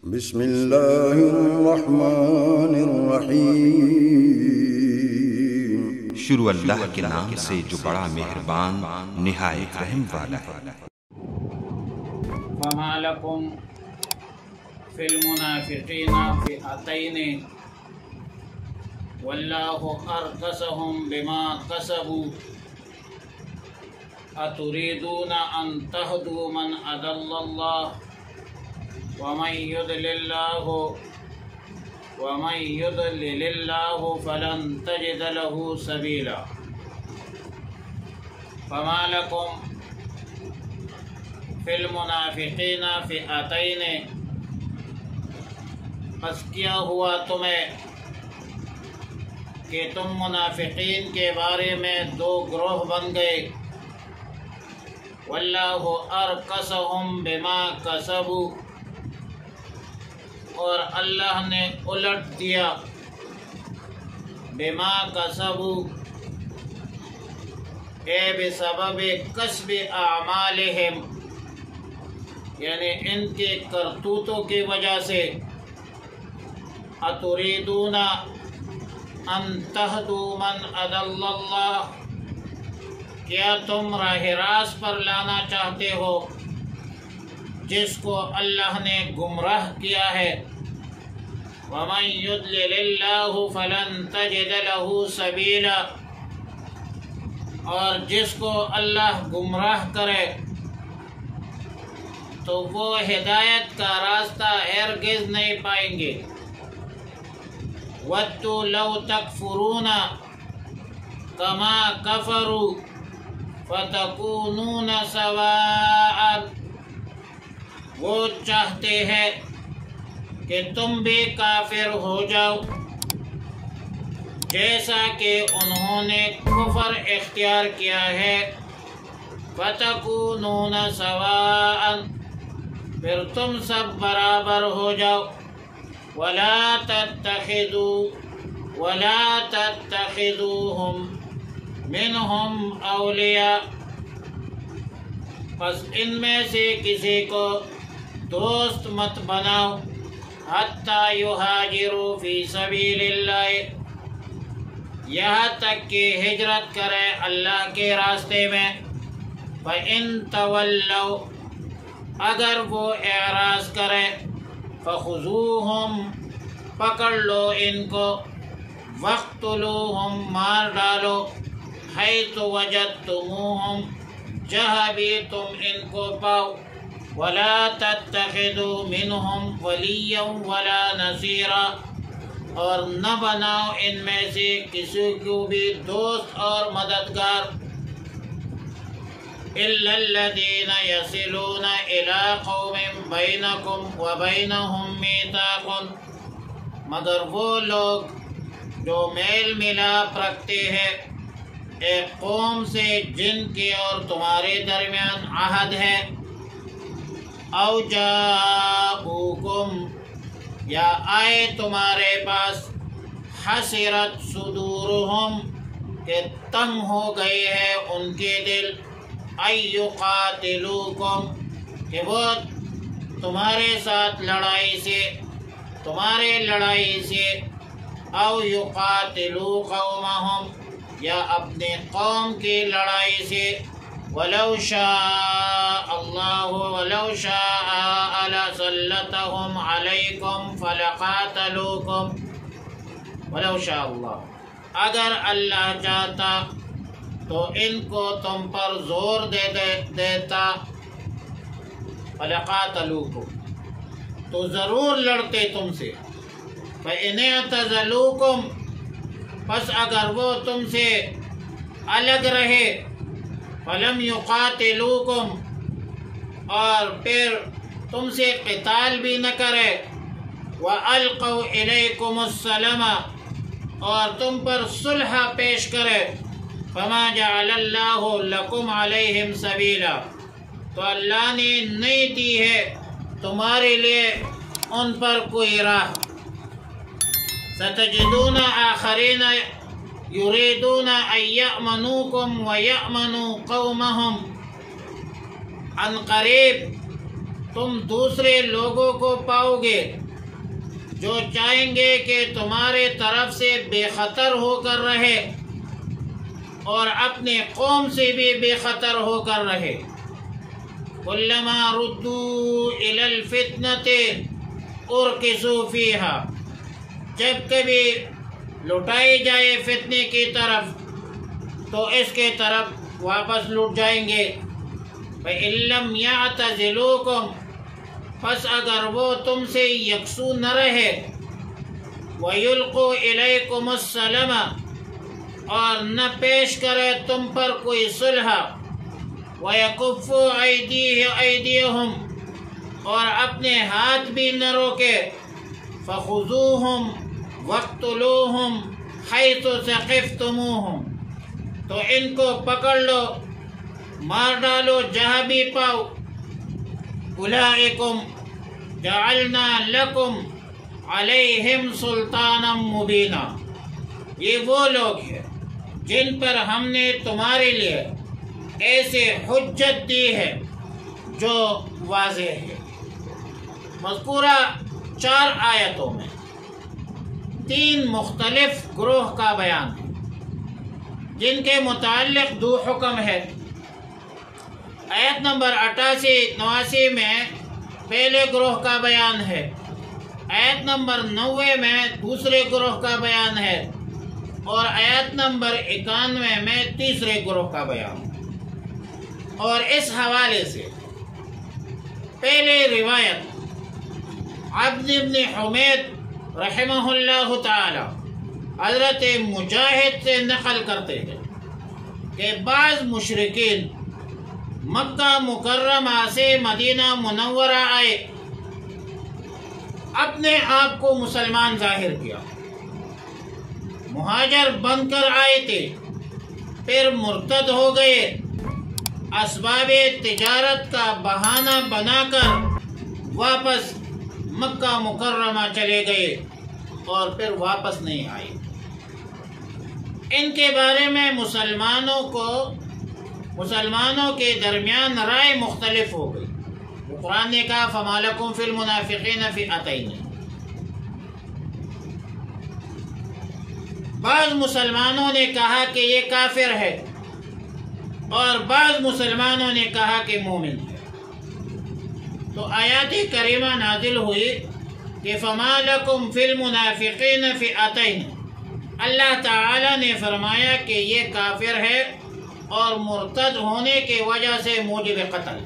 بسم اللہ الرحمن الرحیم۔ شروع اللہ کے نام سے جو بڑا مہربان نہایت رحم والا ہے۔ فما لکم فی المنافقین فئتین واللہ ارکسہم بما کسبوا اتریدون ان تہدوا من اضل اللہ ومن يضلل الله فلن تجد له سبيلا فما لكم في المنافقين فئتين، پس کیا ہوا تمہیں کہ تم منافقین کے بارے میں دو گروہ بن گئے۔ واللہ ارکسہم بما کسبوا، اور اللہ نے الٹ دیا بما کسبوا اے بسبب کسب اعمالہم، یعنی ان کے کرتوتوں کی وجہ سے۔ اتریدون ان تہدوا من اضل اللہ، کیا تم راہ راست پر لانا چاہتے ہو جس کو اللہ نے گمراہ کیا ہے؟ وَمَن يُضْلِلِ اللَّهُ فَلَن تَجِدَ لَهُ سَبِيلًا، اور جس کو اللہ گمراہ کرے تو وہ ہدایت کا راستہ ہرگز نہیں پائیں گے۔ وَدُّوا لَوْ تَكْفُرُونَ كَمَا كَفَرُوا فَتَكُونُونَ سَوَاءً، وہ چاہتے ہیں کہ تم بھی کافر ہو جاؤ جیسا کہ انہوں نے کفر اختیار کیا ہے۔ فَتَكُونُونَ سَوَاءً، پھر تم سب برابر ہو جاؤ۔ وَلَا تَتَّخِذُوهُمْ مِنْهُمْ أَوْلِيَاءَ، پس ان میں سے کسی کو دوست مت بناؤ۔ حتیٰ یہاجروا فی سبیل اللہ، یہاں تک کہ ہجرت کرے اللہ کے راستے میں۔ فَإِن تَوَلَّوْا، اگر وہ اعراض کرے، فَخُذُوهُمْ، پکڑ لو ان کو، وَاقْتُلُوهُمْ، مار ڈالو، حَيْثُ وَجَدتُّمُوهُمْ، جہاں بھی تم ان کو پاؤ۔ وَلَا تَتَّخِذُوا مِنْهُمْ وَلِيًّا وَلَا نَصِيرًا، اور نہ بناؤ ان میں سے کسی کو بھی دوست اور مددگار۔ إِلَّا الَّذِينَ يَصِلُونَ إِلَىٰ قَوْمٍ بَيْنَكُمْ وَبَيْنَهُمْ مِيثَاقٌ، مگر وہ لوگ جو میل ملاپ رکھتے ہیں ایک قوم سے جن کے اور تمہارے درمیان عہد ہے۔ او جاؤکم، یا آئے تمہارے پاس، حسرت صدورہم، کہ تنگ ہو گئے ہیں ان کے دل، ان یقاتلوکم، کہ وہ تمہارے ساتھ تمہارے لڑائی سے، او یقاتلوا قومہم، یا اپنے قوم کی لڑائی سے۔ ولو شاء لسلطهم علیکم فلقاتلوکم، ولو شاء اللہ، اگر اللہ چاہتا تو ان کو تم پر زور دیتا، فلقاتلوکم، تو ضرور لڑتے تم سے۔ فإن اعتزلوکم، پس اگر وہ تم سے الگ رہے، فلم یقاتلوکم، اور پھر تم سے قتال بھی نہ کرے، وَأَلْقَوْا إِلَيْكُمُ السَّلَمَ، اور تم پر صلح پیش کرے، فَمَا جَعَلَ اللَّهُ لَكُمْ عَلَيْهِمْ سَبِيلًا، تو اللہ نے نہیں دی ہے تمہارے لیے ان پر کوئی راہ۔ سَتَجِدُونَ آخَرِينَ يُرِيدُونَ أَن يَأْمَنُوكُمْ وَيَأْمَنُوا قَوْمَهُمْ، عن قریب تم دوسرے لوگوں کو پاؤ گے جو چاہیں گے کہ تمہارے طرف سے بے خطر ہو کر رہے اور اپنے قوم سے بھی بے خطر ہو کر رہے. کلما ردوا الی الفتنۃ ارکسوا فیہا، جب کبھی لٹائی جائے فتنے کی طرف تو اس کے طرف واپس لٹ جائیں گے. فإن لم يعتزلوکم، پس اگر وہ تم سے یکسو نہ رہے، وَيُلْقُوا إِلَيْكُمُ السَّلَمَ، اور نہ پیش کرے تم پر کوئی صلح، وَيَكُفُّوا أَيْدِيَهُمْ، اور اپنے ہاتھ بھی نہ روکے، فَخُذُوهُمْ وَاقْتُلُوهُمْ حَيْثُ ثَقِفْتُمُوهُمْ، تو ان کو پکڑ لو، مار ڈالو جہاں بھی پاؤ. اولئکم جعلنا لکم علیہم سلطانا مبینا، یہ وہ لوگ ہیں جن پر ہم نے تمہارے لیے ایسے حجت دی ہے جو واضح ہے. مذکورہ 4 آیتوں میں 3 مختلف گروہ کا بیان ہے جن کے متعلق 2 حکم ہے. آیت نمبر 88-89 میں پہلے گروہ کا بیان ہے، آیت نمبر 90 میں دوسرے گروہ کا بیان ہے، اور آیت نمبر 91 میں تیسرے گروہ کا بیان ہے. اور اس حوالے سے پہلے روایت عبد بن حمید رحمہ اللہ تعالی حضرت مجاہد سے نقل کرتے ہیں کہ بعض مشرکین مکہ مکرمہ سے مدینہ منورہ آئے، اپنے آپ کو مسلمان ظاہر کیا، مہاجر بن کر آئے تھے، پھر مرتد ہو گئے، اسباب تجارت کا بہانہ بنا کر واپس مکہ مکرمہ چلے گئے اور پھر واپس نہیں آئے. ان کے بارے میں مسلمانوں کے درمیان رائے مختلف ہو گئی. قرآن نے کہا فَمَا لَكُمْ فِي الْمُنَافِقِينَ فِئَتَيْنِ، بعض مسلمانوں نے کہا کہ یہ کافر ہے اور بعض مسلمانوں نے کہا کہ مومن ہے. تو آیات کریمہ نازل ہوئی کہ فَمَا لَكُمْ فِي الْمُنَافِقِينَ فِئَتَيْنِ، اللہ تعالی نے فرمایا کہ یہ کافر ہے اور مرتد ہونے کی وجہ سے موجب قتل،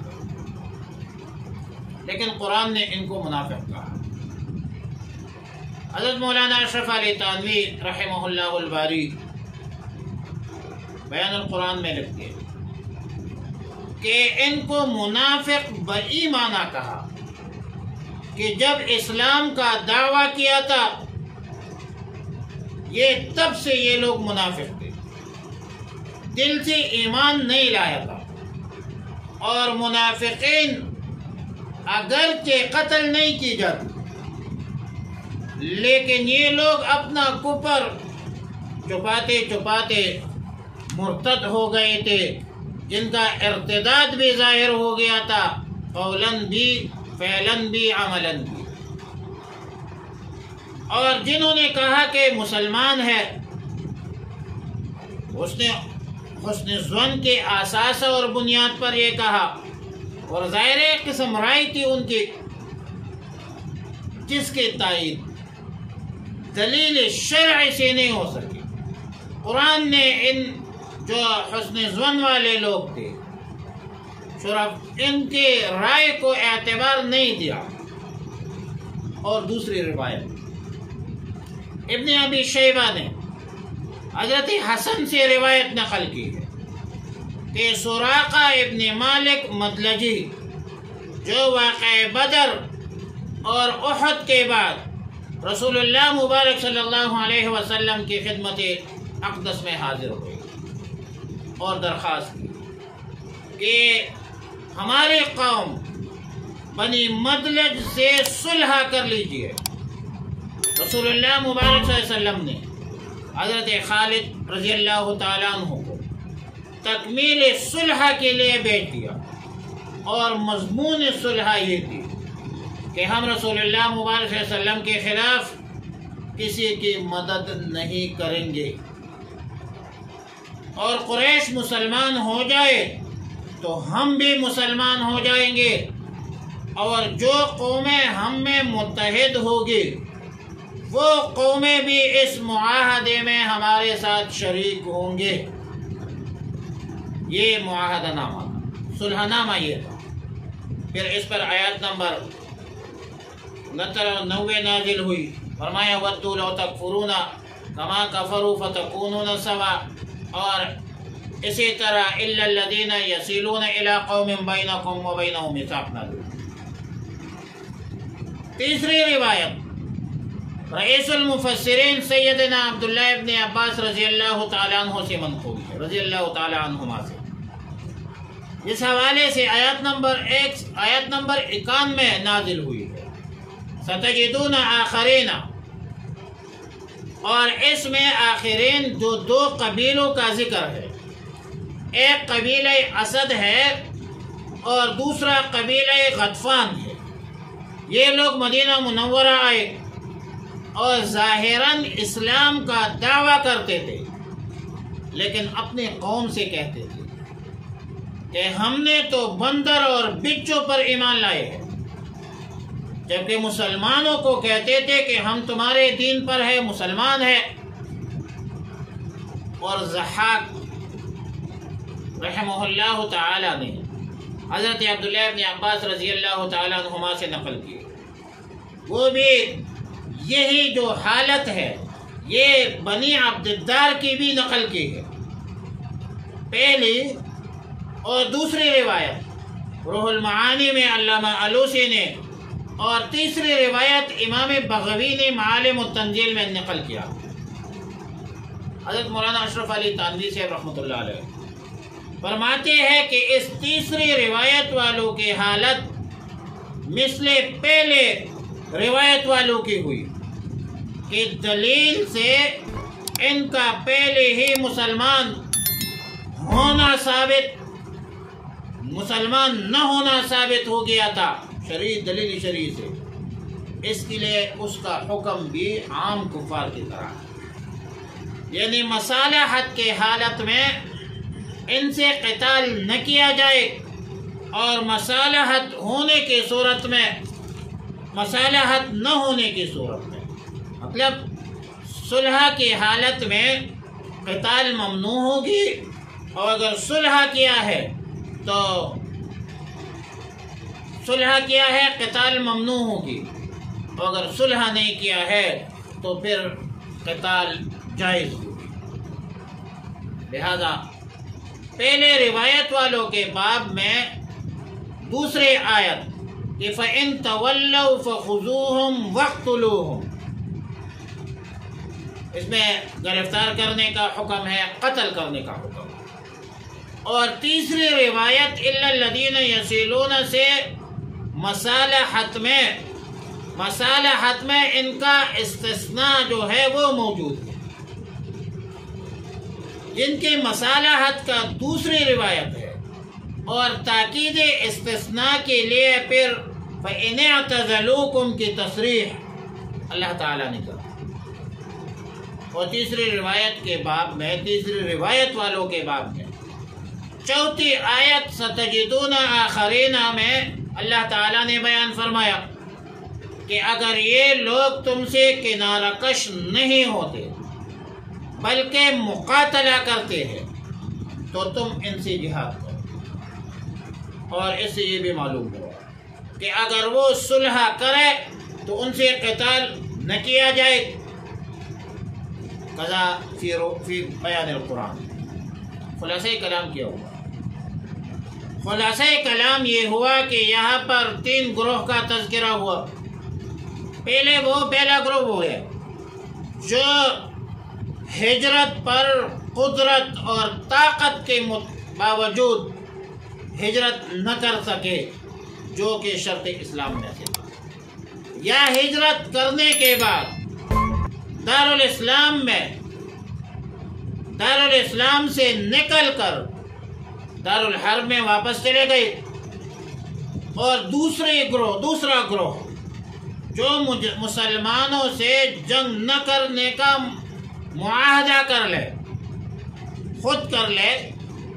لیکن قرآن نے ان کو منافق کہا. حضرت مولانا اشرف علی تھانوی رحمہ اللہ الباری بیان القرآن میں لکھتے ہیں کہ ان کو منافق بایمانہ کہا کہ جب اسلام کا دعویٰ کیا تھا یہ تب سے یہ لوگ منافق تھے، دل سے ایمان نہیں لایا تھا. اور منافقین اگرچہ قتل نہیں کی جاتی لیکن یہ لوگ اپنا کفر چھپاتے چھپاتے مرتد ہو گئے تھے، جن کا ارتداد بھی ظاہر ہو گیا تھا، قولاً بھی فعلاً بھی عملاً بھی. اور جنہوں نے کہا کہ مسلمان ہے حسن ظن کے اساس اور بنیاد پر یہ کہا، اور ظاہر ایک قسم رائے تھی ان کی جس کی تائید دلیل شرع سے نہیں ہو سکی. قرآن نے ان جو حسن ظن والے لوگ تھے صرف ان کے رائے کو اعتبار نہیں دیا. اور دوسری روایت ابن ابی شیبہ نے حضرت حسن سے روایت نقل کی ہے کہ سراقہ ابن مالک مدلجی جو واقع بدر اور احد کے بعد رسول اللہ مبارک صلی اللہ علیہ وسلم کی خدمت اقدس میں حاضر ہوئے اور درخواست کی کہ ہماری قوم بنی مدلج سے صلح کر لیجیے. رسول اللہ مبارک صلی اللہ علیہ وسلم نے حضرت خالد رضی اللہ تعالیٰ عنہ کو تکمیل صلح کے لیے بھیج دیا. اور مضمون صلح یہ تھی کہ ہم رسول اللہ مبارک صلی اللہ علیہ وسلم کے خلاف کسی کی مدد نہیں کریں گے، اور قریش مسلمان ہو جائے تو ہم بھی مسلمان ہو جائیں گے، اور جو قومیں ہم میں متحد ہوگی وہ قومیں بھی اس معاہدے میں ہمارے ساتھ شریک ہوں گے۔ یہ معاہدہ نامہ تھا، صلح نامہ یہ تھا۔ پھر اس پر آیات نمبر 69 اور 90 نازل ہوئی۔ فرمایا وَدُّوا لَوْ تَكْفُرُونَ كَمَا كَفَرُوا فَتَكُونُونَ سَوَاءً، اور اسی طرح إِلَّا الَّذِينَ يَصِلُونَ إِلَىٰ قَوْمٍ بَيْنَكُمْ وَبَيْنَهُم مِّيثَاقٌ مَّعْلُومٌ۔ تیسری روایت رئیس المفسرین سیدنا عبداللہ ابن عباس رضی اللہ تعالیٰ عنہ سے منقول ہے، رضی اللہ تعالیٰ عنہما سے۔ اس حوالے سے آیت نمبر 91 نازل ہوئی ہے، ستجدون آخرین، اور اس میں آخرین جو دو قبیلوں کا ذکر ہے، ایک قبیلہ اسد ہے اور دوسرا قبیلہ غطفان ہے۔ یہ لوگ مدینہ منورہ آئے اور ظاہراً اسلام کا دعویٰ کرتے تھے، لیکن اپنے قوم سے کہتے تھے کہ ہم نے تو بندر اور بچوں پر ایمان لائے ہیں، جبکہ مسلمانوں کو کہتے تھے کہ ہم تمہارے دین پر ہے، مسلمان ہے۔ اور ضحاک رحمہ اللہ تعالی نے حضرت عبداللہ ابن عباس رضی اللہ تعالیٰ عنہما سے نقل کی، وہ بھی یہی جو حالت ہے یہ بنی عبدالدار کی بھی نقل کی ہے، پہلی اور دوسری روایت روح المعانی میں علامہ علوسی نے، اور تیسری روایت امام بغوی نے معالم التنزیل میں نقل کیا۔ حضرت مولانا اشرف علی تانوی سے رحمۃ اللہ علیہ فرماتے ہیں کہ اس تیسری روایت والوں کی حالت مثل پہلے روایت والوں کی ہوئی کہ دلیل سے ان کا پہلے ہی مسلمان نہ ہونا ثابت ہو گیا تھا شرعی دلیل شرعی سے، اس کے لیے اس کا حکم بھی عام کفار کی طرح ہے، یعنی مصالحت کی حالت میں ان سے قتال نہ کیا جائے، اور مصالحت ہونے کی صورت میں، مصالحت نہ ہونے کی صورت میں، مطلب صلح کی حالت میں قتال ممنوع ہوگی، اور اگر صلح کیا ہے تو صلح کیا ہے قتال ممنوع ہوگی، اور اگر صلح نہیں کیا ہے تو پھر قتال جائز ہوگی۔ لہذا پہلے روایت والوں کے باب میں دوسرے آیت کہ فَإِن تَوَلَّوْا فَخُذُوهُمْ وَاقْتُلُوهُمْ، اس میں گرفتار کرنے کا حکم ہے، قتل کرنے کا حکم ہے۔ اور تیسری روایت إِلَّا الَّذِينَ يَصِلُونَ سے مصالحت میں ان کا استثناء جو ہے وہ موجود ہے، جن کی مصالحت کا دوسری روایت ہے، اور تاکید استثناء کے لیے پھر فَإِنِ اعْتَزَلُوكُمْ کی تصریح اللہ تعالیٰ نے کہا۔ اور تیسری روایت کے باب میں، تیسری روایت والوں کے باب میں چوتھی آیت ستجدون آخرین میں اللہ تعالیٰ نے بیان فرمایا کہ اگر یہ لوگ تم سے کنارہ کش نہیں ہوتے بلکہ مقاتلہ کرتے ہیں تو تم ان سے جہاد کرو۔ اور اس سے یہ بھی معلوم ہوا کہ اگر وہ صلح کرے تو ان سے قتال نہ کیا جائے، قضا فی بیان القرآن۔ خلاصہ کلام کیا ہوا؟ خلاصہ کلام یہ ہوا کہ یہاں پر 3 گروہ کا تذکرہ ہوا۔ پہلا گروہ وہ ہے جو ہجرت پر قدرت اور طاقت کے باوجود ہجرت نہ کر سکے، جو کہ شرط اسلام میں سے تھا، یا ہجرت کرنے کے بعد دارالاسلام سے نکل کر دارالحرب میں واپس چلے گئے، اور دوسرا گروہ جو مسلمانوں سے جنگ نہ کرنے کا معاہدہ کر لے، خود کر لے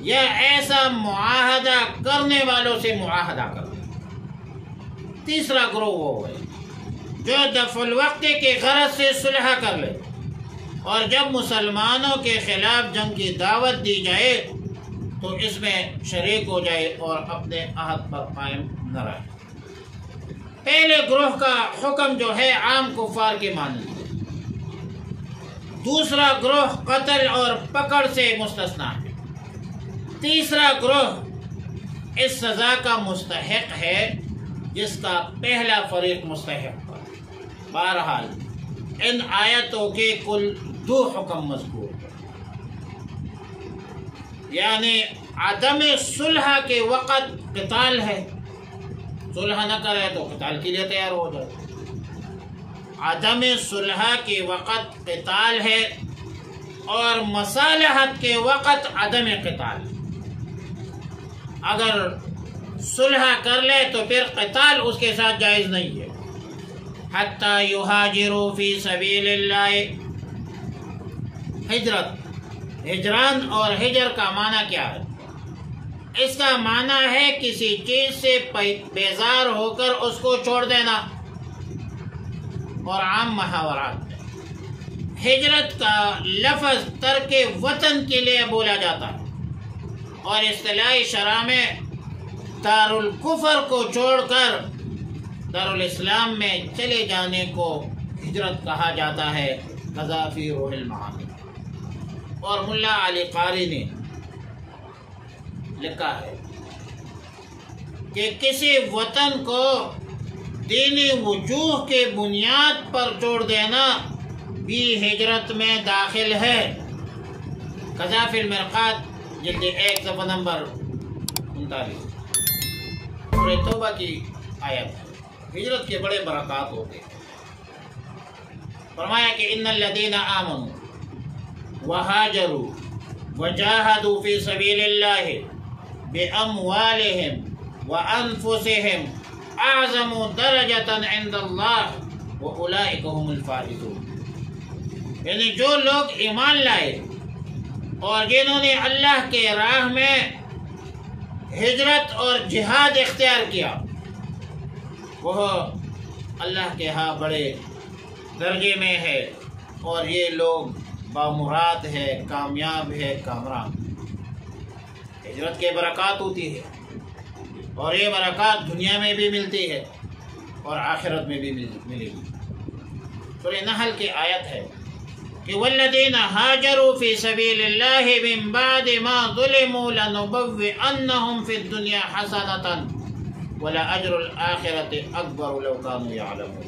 یا ایسا معاہدہ کرنے والوں سے معاہدہ کر لے۔ تیسرا گروہ وہ ہے جو دفع الوقت کے غرض سے صلح کر لے، اور جب مسلمانوں کے خلاف جنگ کی دعوت دی جائے تو اس میں شریک ہو جائے اور اپنے عہد پر قائم نہ رہے۔ پہلے گروہ کا حکم جو ہے عام کفار کے مانند ہے، دوسرا گروہ قتل اور پکڑ سے مستثنا ہے، تیسرا گروہ اس سزا کا مستحق ہے جس کا پہلا فریق مستحق تھا۔ بہرحال ان آیتوں کے کل 2 حکم مذکور ہیں، یعنی عدم صلح کے وقت قتال ہے، صلح نہ کرے تو قتال کے لیے تیار ہو جائے، عدم صلح کے وقت قتال ہے، اور مصالحت کے وقت عدم قتال۔ اگر صلح کر لے تو پھر قتال اس کے ساتھ جائز نہیں ہے۔ حتی یہاجروا فی سبیل اللہ، ہجران اور ہجر کا معنی کیا ہے؟ اس کا معنی ہے کسی چیز سے بیزار ہو کر اس کو چھوڑ دینا، اور عام محاورات میں ہجرت کا لفظ ترک وطن کے لیے بولا جاتا ہے، اور اصطلاحی شرح میں دار الکفر کو چھوڑ کر دارالاسلام میں چلے جانے کو ہجرت کہا جاتا ہے۔ قذافی روح المعانی اور ملا علی قاری نے لکھا ہے کہ کسی وطن کو دینی وجوہ کے بنیاد پر چھوڑ دینا بھی ہجرت میں داخل ہے۔ قذافی المرقات جلد 1 صفحہ نمبر 39، سورہ توبہ کی آیت ہے۔ ہجرت کے بڑے برکات ہوتے ہیں۔ فرمایا کہ ان الذین آمنوا وہاجروا وجاہدوا فی سبیل اللہ باموالہم وانفسہم اعظم درجۃ عند اللہ واولئک هم الفائزون، یعنی جو لوگ ایمان لائے اور جنہوں نے اللہ کے راہ میں ہجرت اور جہاد اختیار کیا، وہ اللہ کے ہاں بڑے درجے میں ہے، اور یہ لوگ بامراد ہے، کامیاب ہے، کامران۔ ہجرت کے برکات ہوتی ہے، اور یہ برکات دنیا میں بھی ملتی ہے اور آخرت میں بھی ملے گی۔ سورہ نحل کی آیت ہے کہ والذین ہاجروا فی سبیل اللہ من بعد ما ظلموا لنبوئنہم فی الدنیا حسنۃ وَلَأَجْرُ الْآخِرَةِ أَكْبَرُ لَوْ كَانُوا يَعْلَمُونَ،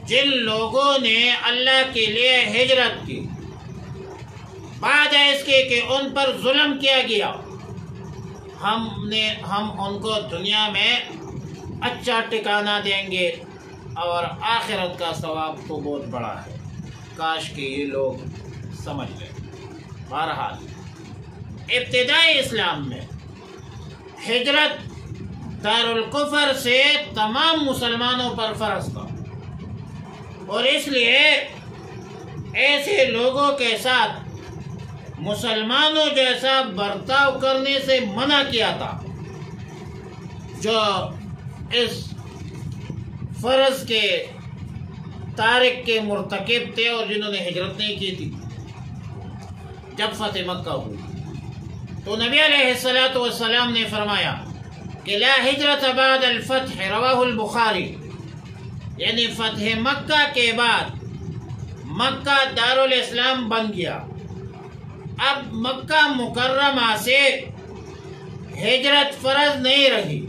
جن لوگوں نے اللہ کے لیے ہجرت کی بعد اس کے کہ ان پر ظلم کیا گیا، ہم ان کو دنیا میں اچھا ٹھکانہ دیں گے، اور آخرت کا ثواب تو بہت بڑا ہے۔ کاش کہ یہ لوگ سمجھ لیں۔ بہرحال ابتدائی اسلام میں ہجرت دارالکفر سے تمام مسلمانوں پر فرض تھا، اور اس لیے ایسے لوگوں کے ساتھ مسلمانوں جیسا برتاؤ کرنے سے منع کیا تھا جو اس فرض کے تارک کے مرتکب تھے اور جنہوں نے ہجرت نہیں کی تھی۔ جب فتح مکہ ہوئی تو نبی علیہ السلام نے فرمایا کہ لا ہجرت بعد الفتح، رواہ البخاری، یعنی فتح مکہ کے بعد مکہ دارالاسلام بن گیا، اب مکہ مکرمہ سے ہجرت فرض نہیں رہی،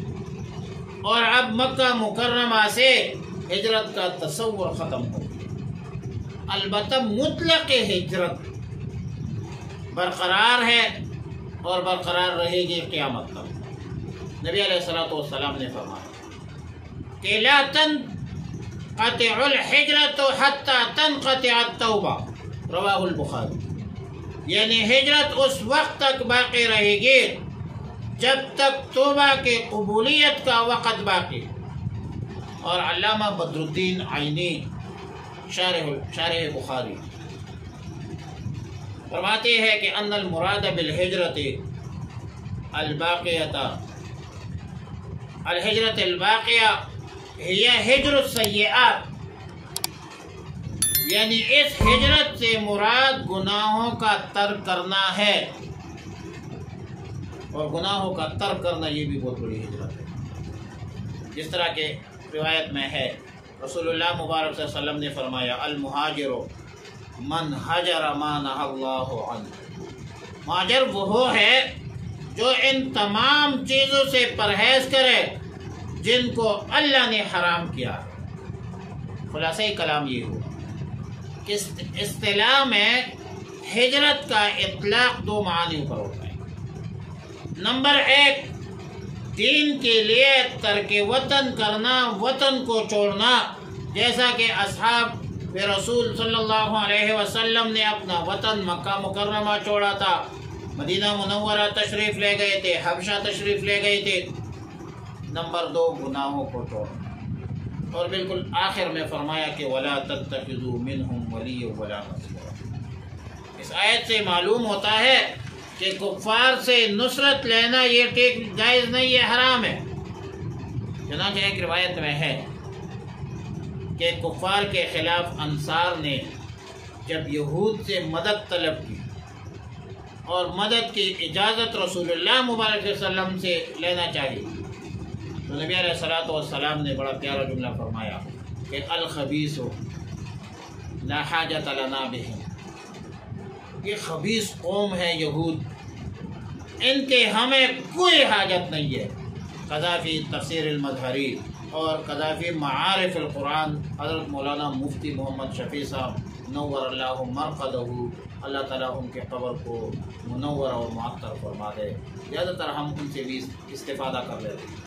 اور اب مکہ مکرمہ سے ہجرت کا تصور ختم ہو گیا۔ البتہ مطلق ہجرت برقرار ہے اور برقرار رہے گی قیامت تک۔ نبی علیہ السلام نے فرمایا کہ لا تنقطع الحجرت حتی تنقطع التوبہ، رواہ البخاری، یعنی ہجرت اس وقت تک باقی رہے گی جب تک توبہ کی قبولیت کا وقت باقی۔ اور علامہ بدر الدین عینی شارح بخاری فرماتے ہیں کہ ان المراد بالہجرت الباقیہ ہی ہجر السیئات، یعنی اس ہجرت سے مراد گناہوں کا ترک کرنا ہے، اور گناہوں کا ترک کرنا یہ بھی بہت بڑی ہجرت ہے۔ جس طرح کے روایت میں ہے، رسول اللہ مبارک صلی اللہ علیہ وسلم نے فرمایا المہاجر من حجر ما نہی اللہ عنہ، مہاجر وہ ہے جو ان تمام چیزوں سے پرہیز کرے جن کو اللہ نے حرام کیا۔ خلاصہ کلام یہ ہو کہ اصطلاح میں ہجرت کا اطلاق دو معانی پر ہوتا ہے۔ نمبر ایک، دین کے لیے ترک وطن کرنا، وطن کو چھوڑنا، جیسا کہ اصحاب رسول صلی اللہ علیہ وسلم نے اپنا وطن مکہ مکرمہ چھوڑا تھا، مدینہ منورہ تشریف لے گئے تھے، حبشہ تشریف لے گئے تھے۔ نمبر دو، گناہوں کو چھوڑنا، اور بالکل آخر میں فرمایا کہ وَلَا تَتَّخِذُوا مِنْهُمْ وَلِيًّا وَلَا نَصِيرًا۔ اس آیت سے معلوم ہوتا ہے کہ کفار سے نصرت لینا یہ ٹھیک جائز نہیں، یہ حرام ہے۔ چنانچہ ایک روایت میں ہے کہ کفار کے خلاف انصار نے جب یہود سے مدد طلب کی اور مدد کی اجازت رسول اللہ مبارک صلی اللہ علیہ وسلم سے لینا چاہیے، تو نبی علیہ الصلوۃ والسلام نے بڑا پیارا جملہ فرمایا کہ الخبیث لا حاجۃ لنا بہم، یہ خبیث قوم ہے یہود، ان کے ہمیں کوئی حاجت نہیں ہے۔ قذافی تفسیر المظہری اور قذافی معارف القرآن، حضرت مولانا مفتی محمد شفیع صاحب نور اللہ مرقدہ، اللہ تعالیٰ ان کے قبر کو منور اور معطر فرما دے۔ زیادہ تر ہم ان سے بھی استفادہ کر لیتے ہیں۔